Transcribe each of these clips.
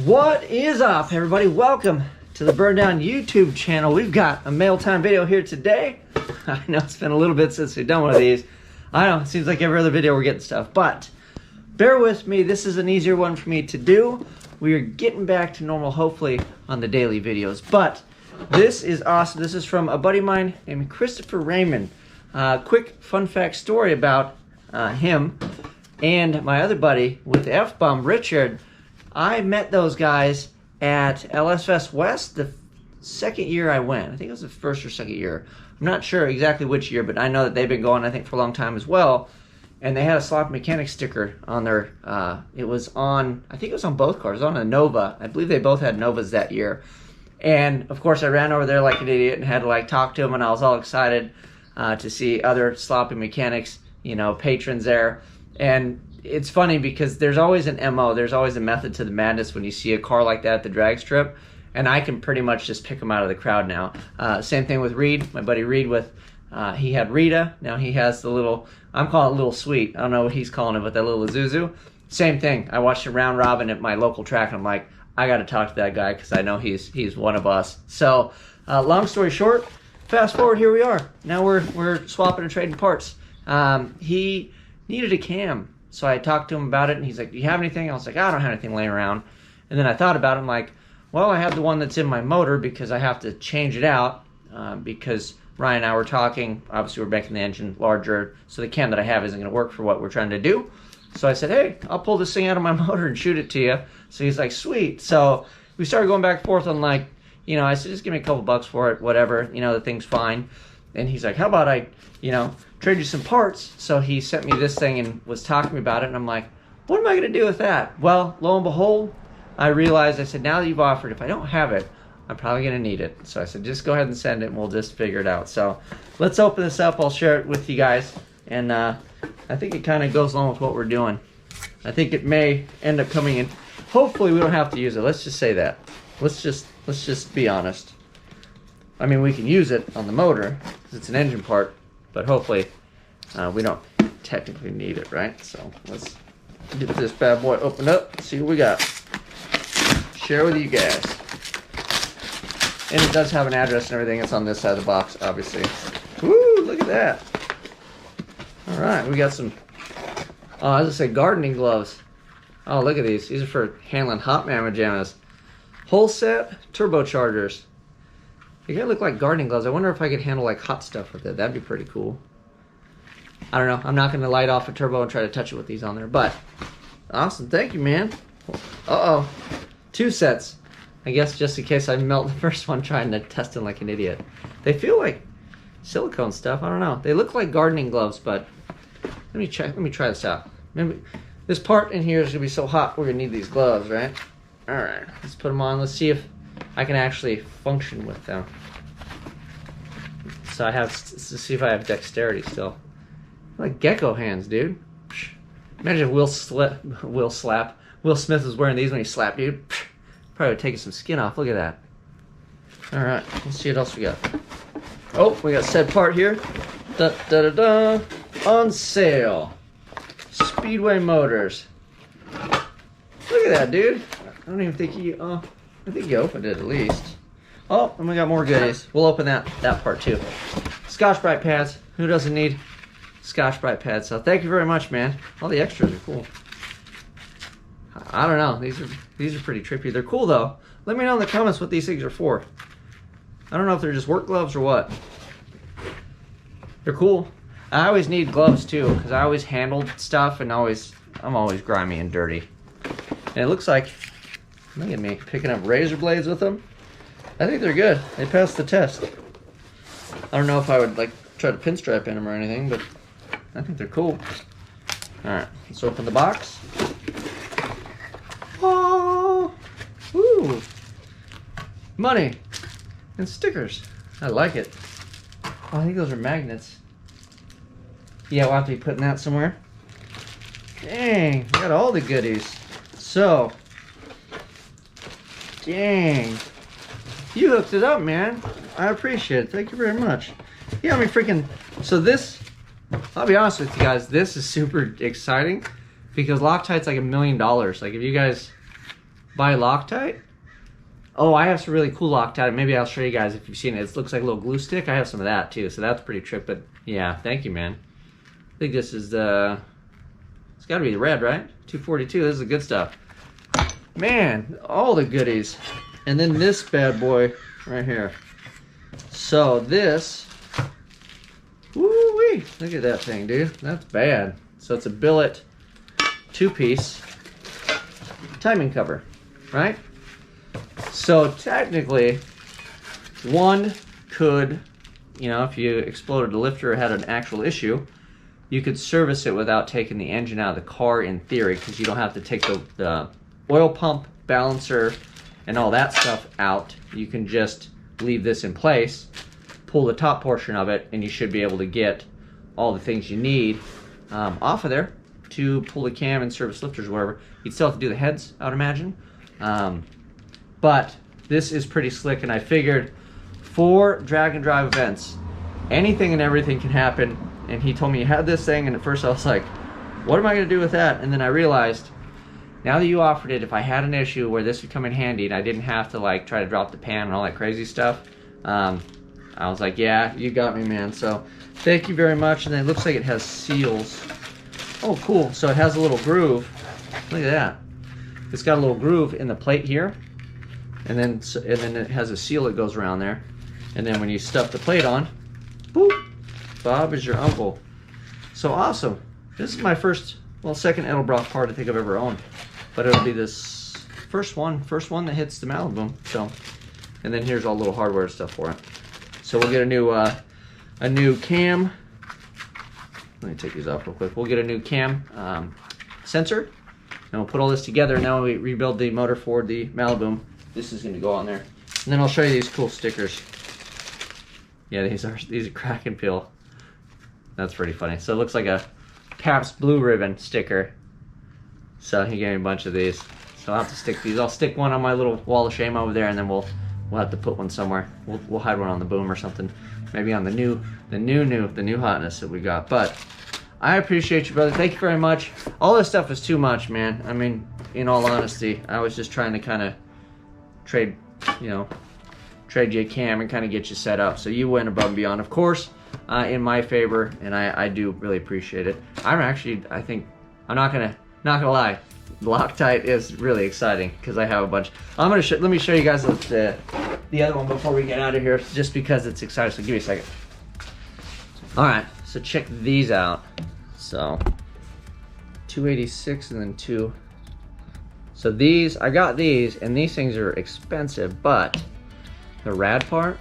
What is up, everybody? Welcome to the Burndown YouTube channel. We've got a mail time video here today. I know it's been a little bit since we've done one of these. I know, it seems like every other video we're getting stuff, but bear with me. This is an easier one for me to do. We are getting back to normal, hopefully, on the daily videos, but this is awesome. This is from a buddy of mine named Christopher Raymond. Quick fun fact story about him and my other buddy with the F-Bomb, Richard. I met those guys at LS Fest West the second year I went. I think it was the first or second year. I'm not sure exactly which year, but I know that they've been going, I think, for a long time as well. And they had a Sloppy Mechanic sticker on their, it was on, I think it was on both cars. It was on a Nova. I believe they both had Novas that year. And, of course, I ran over there like an idiot and had to, like, talk to them, and I was all excited to see other Sloppy Mechanics, you know, patrons there. And it's funny because there's always an MO, there's always a method to the madness when you see a car like that at the drag strip, and I can pretty much just pick them out of the crowd now. Same thing with Reed, my buddy Reed with, he had Rita, now he has the little, I'm calling it Little Sweet, I don't know what he's calling it, but that little Isuzu. Same thing, I watched a round robin at my local track, and I'm like, I gotta talk to that guy because I know he's one of us. So, long story short, fast forward, here we are. Now we're swapping and trading parts. He needed a cam. So I talked to him about it, and he's like, do you have anything? I was like, I don't have anything laying around. And then I thought about it, I'm like, well, I have the one that's in my motor because I have to change it out because Ryan and I were talking. Obviously, we're making the engine larger, so the cam that I have isn't going to work for what we're trying to do. So I said, hey, I'll pull this thing out of my motor and shoot it to you. So he's like, sweet. So we started going back and forth on, like, you know, I said, just give me a couple bucks for it, whatever. You know, the thing's fine. And he's like, how about I, you know, trade you some parts? So he sent me this thing and was talking to me about it, and I'm like, what am I going to do with that? Well, lo and behold, I realized, I said, now that you've offered, if I don't have it, I'm probably going to need it. So I said, just go ahead and send it, and we'll just figure it out. So let's open this up. I'll share it with you guys, and I think it kind of goes along with what we're doing. I think it may end up coming in. Hopefully we don't have to use it. Let's just say that. Let's just be honest. I mean, we can use it on the motor because it's an engine part, but hopefully we don't technically need it, right? So let's get this bad boy opened up, see what we got. Share with you guys. And it does have an address and everything. It's on this side of the box, obviously. Woo, look at that. All right, we got some, I was gonna say gardening gloves. Oh, look at these. These are for handling hot mamma jammas. Whole set turbochargers. They gotta look like gardening gloves. I wonder if I could handle like hot stuff with it. That'd be pretty cool. I don't know. I'm not gonna light off a turbo and try to touch it with these on there, but awesome. Thank you, man. Uh-oh. 2 sets. I guess just in case I melt the first one trying to test it like an idiot. They feel like silicone stuff. I don't know. They look like gardening gloves, but let me check. Let me try this out. Maybe this part in here is gonna be so hot we're gonna need these gloves, right? All right. Let's put them on. Let's see if I can actually function with them. So I have to see if I have dexterity still. Like gecko hands, dude. Imagine if Will Smith was wearing these when he slapped you. Probably would take some skin off. Look at that. All right, let's see what else we got. Oh, we got said part here. Da da da da. On sale. Speedway Motors. Look at that, dude. I don't even think you. I think you opened it at least. Oh, and we got more goodies. We'll open that part too. Scotch-Brite pads. Who doesn't need Scotch-Brite pads? So thank you very much, man. All the extras are cool. I don't know. These are pretty trippy. They're cool though. Let me know in the comments what these things are for. I don't know if they're just work gloves or what. They're cool. I always need gloves too because I always handled stuff and I'm always grimy and dirty. And it looks like, look at me picking up razor blades with them. I think they're good. They passed the test. I don't know if I would like try to pinstripe in them or anything, but I think they're cool. All right, let's open the box. Oh, woo! Money and stickers. I like it. Oh, I think those are magnets. Yeah, we'll have to be putting that somewhere. Dang, we got all the goodies. So, dang. You hooked it up, man. I appreciate it. Thank you very much. Yeah, I mean, freaking... So this... I'll be honest with you guys. This is super exciting because Loctite's like $1 million. Like, if you guys By Loctite? Oh, I have some really cool Loctite. Maybe I'll show you guys if you've seen it. It looks like a little glue stick. I have some of that too, so that's pretty trick. But yeah, thank you, man. I think this is the, it's got to be the red, right? 242. This is the good stuff. Man, all the goodies. And then this bad boy right here. So this, woo-wee, look at that thing, dude. That's bad. So it's a billet 2-piece timing cover, right? So technically, one could, you know, if you exploded a lifter or had an actual issue, you could service it without taking the engine out of the car in theory, because you don't have to take the oil pump, balancer, and all that stuff out. You can just leave this in place, pull the top portion of it, and you should be able to get all the things you need off of there to pull the cam and service lifters or whatever. You'd still have to do the heads, I would imagine. But this is pretty slick, and I figured for drag and drive events, anything and everything can happen. And he told me you had this thing, and at first I was like, what am I gonna do with that? And then I realized, now that you offered it, if I had an issue where this would come in handy and I didn't have to like try to drop the pan and all that crazy stuff, I was like, yeah, you got me, man. So thank you very much. And then it looks like it has seals. Oh, cool. So it has a little groove. Look at that. It's got a little groove in the plate here, and then it has a seal that goes around there. And then when you stuff the plate on, boop, Bob is your uncle. So awesome. This is my second Edelbrock part I think I've ever owned, but it'll be this first one that hits the Maliboom. So, and then here's all the little hardware stuff for it. So we'll get a new cam. Let me take these off real quick. We'll get a new cam sensor, and we'll put all this together. Now we rebuild the motor for the Maliboom. This is going to go on there, and then I'll show you these cool stickers. Yeah, these are crack and peel. That's pretty funny. So it looks like a Pabst Blue Ribbon sticker. So he gave me a bunch of these. So I'll have to stick these. I'll stick one on my little wall of shame over there, and then we'll have to put one somewhere. We'll hide one on the boom or something. Maybe on the new hotness that we got. But I appreciate you, brother. Thank you very much. All this stuff is too much, man. I mean, in all honesty, I was just trying to kind of trade you a cam and kind of get you set up. So you went above and beyond, of course, in my favor, and I do really appreciate it. I'm not gonna lie, Loctite is really exciting because I have a bunch. Let me show you guys the other one before we get out of here, just because it's exciting. So give me a second. All right, so check these out. So 286 and then 2. So these, I got these, and these things are expensive, but the rad part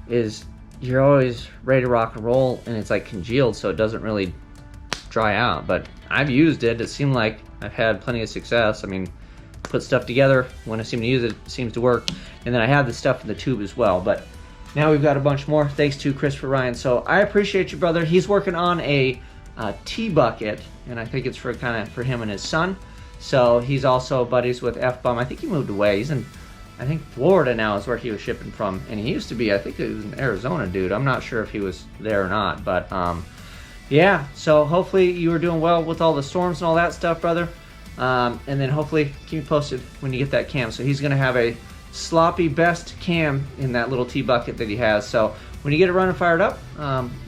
is you're always ready to rock and roll, and it's like congealed, so it doesn't really dry out. But I've used it. It seemed like I've had plenty of success. I mean, put stuff together when I seem to use it, it seems to work. And then I have the stuff in the tube as well. But now we've got a bunch more, thanks to Christopher Raymond. So I appreciate you, brother. He's working on a tea bucket, and I think it's for for him and his son. So he's also buddies with F-Bum. I think he moved away. He's in, I think, Florida now is where he was shipping from. And he used to be, I think it was an Arizona dude. I'm not sure if he was there or not. But yeah, so hopefully you were doing well with all the storms and all that stuff, brother. And then hopefully keep me posted when you get that cam. So he's going to have a sloppy best cam in that little tea bucket that he has. So when you get it running fired up,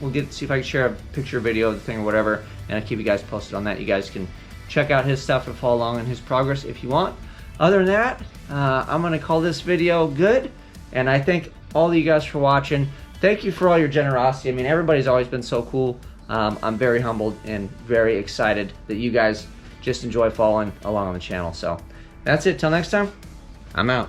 we'll see if I can share a picture, video of the thing or whatever, and I'll keep you guys posted on that. You guys can check out his stuff and follow along in his progress if you want. Other than that, I'm going to call this video good, and I thank all of you guys for watching. Thank you for all your generosity. I mean, everybody's always been so cool. I'm very humbled and very excited that you guys just enjoy following along on the channel. So that's it. Till next time, I'm out.